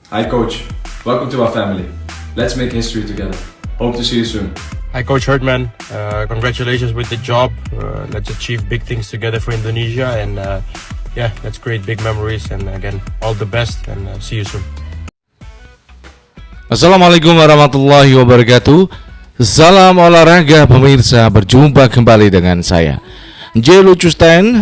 Hi coach, welcome to our family. Let's make history together. Hope to see you soon. Hi Coach Herdman, congratulations with the job. Let's achieve big things together for Indonesia and let's create big memories and again all the best and see you soon. Assalamualaikum warahmatullahi wabarakatuh. Salam olahraga pemirsa, berjumpa kembali dengan saya J. Lucusten.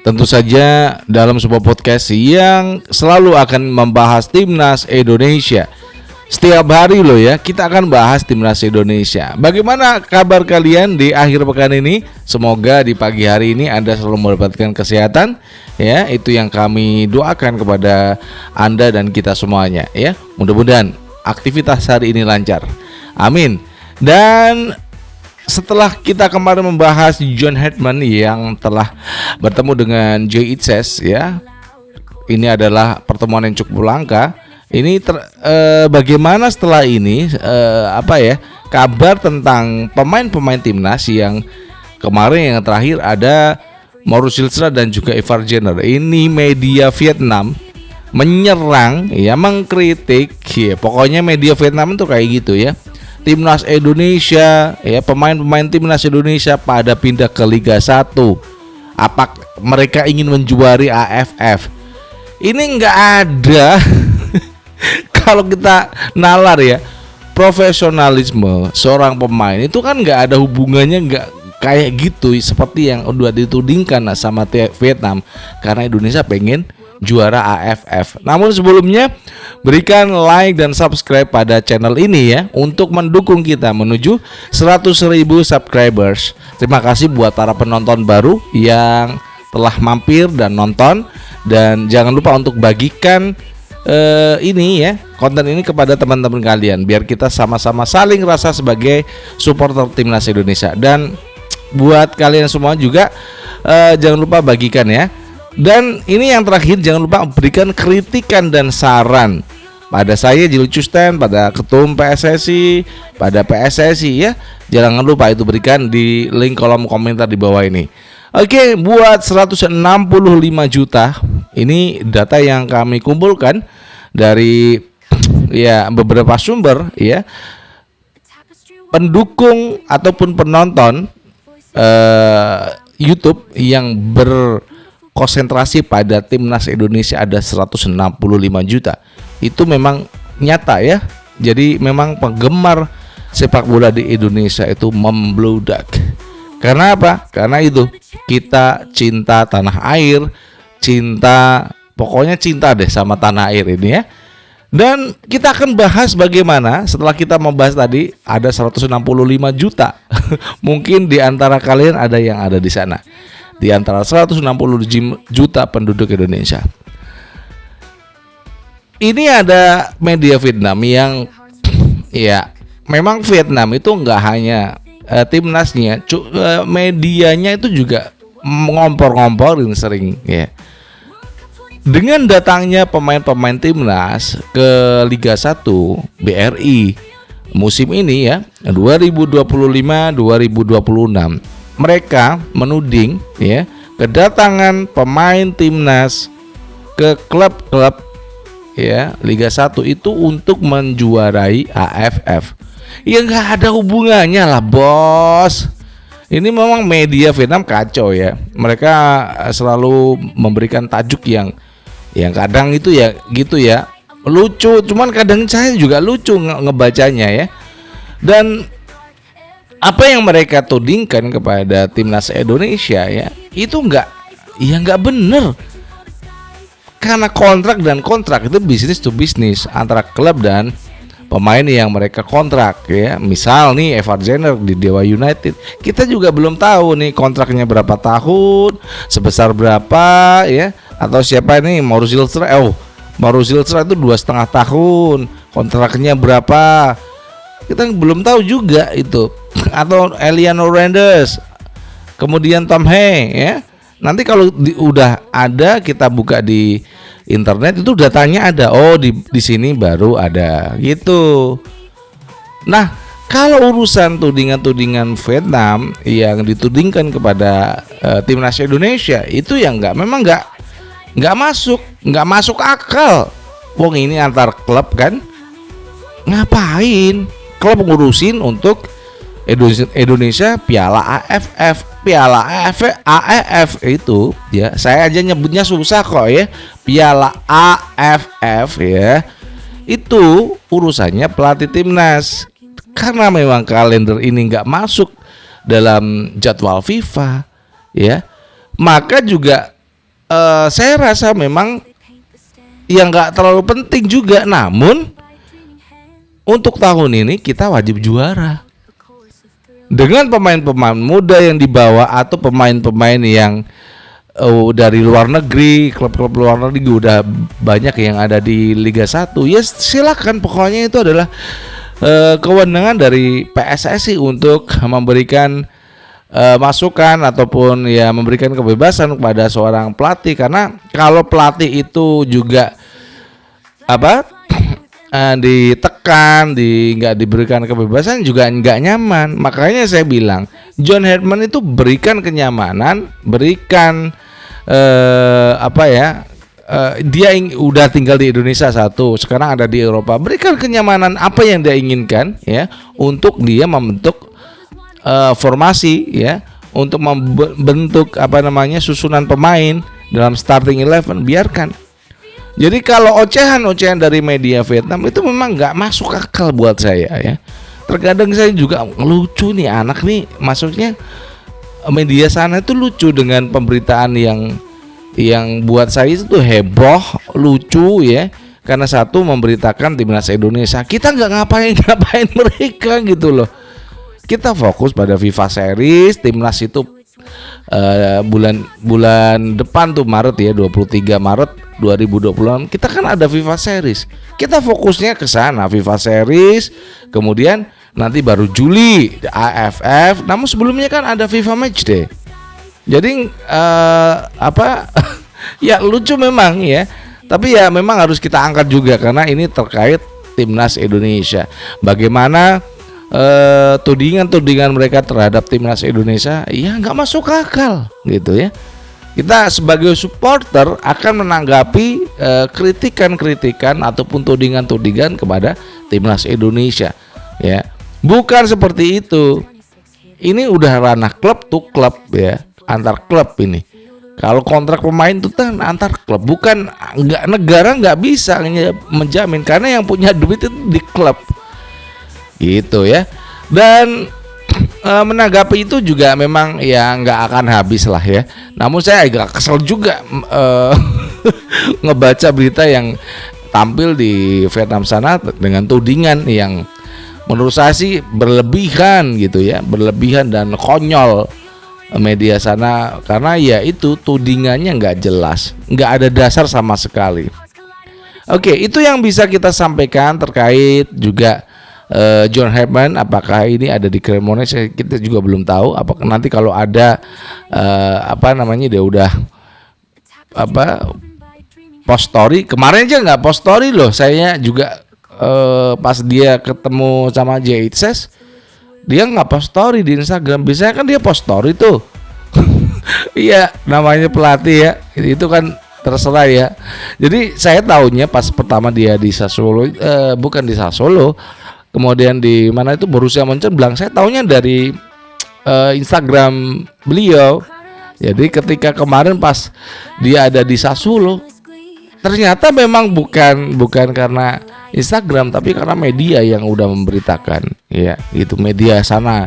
Tentu saja dalam sebuah podcast yang selalu akan membahas timnas Indonesia. Setiap hari loh ya, kita akan bahas timnas Indonesia. Bagaimana kabar kalian di akhir pekan ini? Semoga di pagi hari ini Anda selalu mendapatkan kesehatan. Ya, itu yang kami doakan kepada Anda dan kita semuanya ya. Mudah-mudahan aktivitas hari ini lancar. Amin. Dan setelah kita kemarin membahas John Herdman yang telah bertemu dengan Joe Itzes ya, ini adalah pertemuan yang cukup langka. Ini bagaimana setelah ini kabar tentang pemain-pemain timnas yang kemarin yang terakhir ada Mauro Silstra dan juga Ivar Jenner. Ini media Vietnam menyerang ya, mengkritik ya, pokoknya media Vietnam itu kayak gitu ya. Timnas Indonesia ya, pemain-pemain timnas Indonesia pada pindah ke Liga 1. Apa mereka ingin menjuari AFF? Ini enggak ada. Kalau kita nalar ya, profesionalisme seorang pemain itu kan enggak ada hubungannya, enggak kayak gitu seperti yang udah ditudingkan sama Vietnam, karena Indonesia pengen juara AFF. Namun sebelumnya berikan like dan subscribe pada channel ini ya, untuk mendukung kita menuju 100.000 subscribers. Terima kasih buat para penonton baru yang telah mampir dan nonton, dan jangan lupa untuk bagikan ini ya, konten ini kepada teman-teman kalian biar kita sama-sama saling rasa sebagai supporter timnas Indonesia. Dan buat kalian semua juga jangan lupa bagikan ya. Dan ini yang terakhir, jangan lupa berikan kritikan dan saran pada saya J. Lucusten, pada ketum PSSI, pada PSSI ya. Jangan lupa itu berikan di link kolom komentar di bawah ini. Oke, buat 165 juta, ini data yang kami kumpulkan dari ya beberapa sumber ya, pendukung ataupun penonton YouTube yang berkonsentrasi pada timnas Indonesia ada 165 juta. Itu memang nyata ya. Jadi memang penggemar sepak bola di Indonesia itu membludak. Karena apa? Karena itu kita cinta tanah air, pokoknya cinta deh sama tanah air ini ya. Dan kita akan bahas bagaimana setelah kita membahas tadi ada 165 juta. Mungkin di antara kalian ada yang ada di sana, di antara 160 juta penduduk Indonesia. Ini ada media Vietnam yang ya, memang Vietnam itu nggak hanya timnasnya, medianya itu juga ngompor-ngomporin sering ya. Dengan datangnya pemain-pemain timnas ke Liga 1 BRI musim ini ya, 2025-2026, mereka menuding ya, kedatangan pemain timnas ke klub-klub ya Liga 1 itu untuk menjuarai AFF. Ya nggak ada hubungannya lah bos. Ini memang media Vietnam kacau ya. Mereka selalu memberikan tajuk yang kadang itu ya gitu ya, lucu, cuman kadang saya juga lucu ngebacanya ya. Dan apa yang mereka tudingkan kepada timnas Indonesia ya, itu nggak bener. Karena kontrak itu bisnis to bisnis antara klub dan pemain yang mereka kontrak ya. Misal nih Ivar Jenner di Dewa United, kita juga belum tahu nih kontraknya berapa tahun, sebesar berapa ya. Atau siapa ini Mauro Silstra, Mauro Silstra itu 2,5 tahun, kontraknya berapa kita belum tahu juga itu. Atau Eliano Randers, kemudian Tom Hay ya. Nanti kalau udah ada, kita buka di internet itu datanya ada. Oh di sini baru ada gitu. Nah, kalau urusan tudingan-tudingan Vietnam yang ditudingkan kepada timnas Indonesia itu yang memang nggak masuk akal. Wong ini antar klub kan, ngapain klub ngurusin untuk Indonesia Piala AFF itu ya, saya aja nyebutnya susah kok ya, Piala AFF ya, itu urusannya pelatih timnas. Karena memang kalender ini nggak masuk dalam jadwal FIFA ya, maka juga saya rasa memang yang nggak terlalu penting juga. Namun untuk tahun ini kita wajib juara dengan pemain-pemain muda yang dibawa atau pemain-pemain yang dari luar negeri, klub-klub luar negeri udah banyak yang ada di Liga 1. Ya silakan, pokoknya itu adalah kewenangan dari PSSI untuk memberikan masukan ataupun ya memberikan kebebasan kepada seorang pelatih. Karena kalau pelatih itu juga ditekan, nggak diberikan kebebasan juga nggak nyaman. Makanya saya bilang John Herdman itu berikan kenyamanan, berikan dia udah tinggal di Indonesia satu, sekarang ada di Eropa, berikan kenyamanan apa yang dia inginkan ya, untuk dia membentuk formasi ya, untuk membentuk susunan pemain dalam starting 11, biarkan. Jadi kalau ocehan dari media Vietnam itu memang nggak masuk akal buat saya ya. Terkadang saya juga lucu nih anak nih, maksudnya media sana itu lucu dengan pemberitaan yang buat saya itu heboh, lucu ya. Karena satu memberitakan timnas Indonesia, kita nggak ngapain mereka gitu loh. Kita fokus pada FIFA Series, timnas itu bulan depan tuh Maret ya, 23 Maret 2020 kita kan ada FIFA Series. Kita fokusnya ke sana, FIFA Series, kemudian nanti baru Juli AFF. Namun sebelumnya kan ada FIFA Matchday. Jadi ya lucu memang ya. Tapi ya memang harus kita angkat juga karena ini terkait timnas Indonesia. Bagaimana tudingan mereka terhadap timnas Indonesia ya nggak masuk akal gitu ya. Kita sebagai supporter akan menanggapi kritikan ataupun tudingan kepada timnas Indonesia ya. Bukan seperti itu. Ini udah ranah klub tuh klub ya, antar klub ini. Kalau kontrak pemain itu kan antar klub, bukan negara nggak bisa menjamin karena yang punya duit itu di klub. Gitu ya. Dan menanggapi itu juga memang ya nggak akan habis lah ya. Namun saya agak kesel juga ngebaca berita yang tampil di Vietnam sana dengan tudingan yang menurut saya sih berlebihan gitu ya, berlebihan dan konyol media sana, karena ya itu tudingannya nggak jelas, nggak ada dasar sama sekali. Oke, itu yang bisa kita sampaikan terkait juga John Herdman. Apakah ini ada di Cremonese kita juga belum tahu. Apakah nanti kalau ada dia udah post story, kemarin aja nggak post story loh. Saya juga pas dia ketemu sama J.H. dia nggak post story di Instagram. Biasanya kan dia post story tuh. Iya, namanya pelatih ya, itu kan terserah ya. Jadi saya tahunya pas pertama dia di Sassuolo, bukan di Sassuolo, kemudian di mana itu Borussia Mönchengladbach. Saya tahunya dari Instagram beliau. Jadi ketika kemarin pas dia ada di Sassuolo, ternyata memang bukan karena Instagram, tapi karena media yang udah memberitakan ya, gitu, media sana,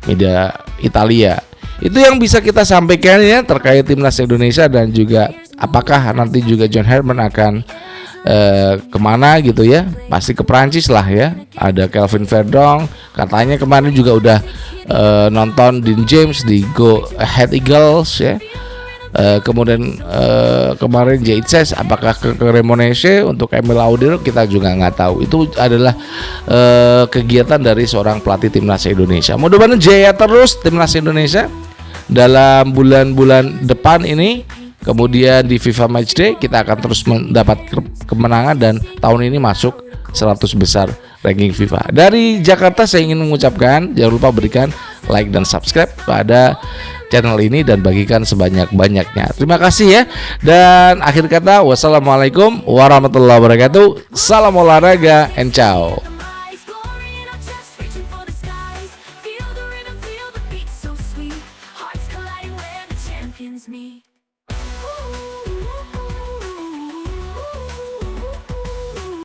media Italia. Itu yang bisa kita sampaikan ya terkait timnas Indonesia, dan juga apakah nanti juga John Herdman akan kemana gitu ya. Pasti ke Prancis lah ya. Ada Kelvin Verdong, katanya kemarin juga udah nonton Dean James di Go Ahead Eagles ya. Kemudian kemarin J.H. apakah ke Cremonese untuk Emil Audir kita juga nggak tahu. Itu adalah kegiatan dari seorang pelatih timnas Indonesia. Mudah-mudahan jaya terus timnas Indonesia dalam bulan-bulan depan ini. Kemudian di FIFA Matchday kita akan terus mendapat kemenangan dan tahun ini masuk 100 besar ranking FIFA. Dari Jakarta saya ingin mengucapkan jangan lupa berikan like dan subscribe pada channel ini dan bagikan sebanyak-banyaknya. Terima kasih ya. Dan akhir kata, wassalamualaikum warahmatullahi wabarakatuh. Salam olahraga and ciao. Me. Ooh.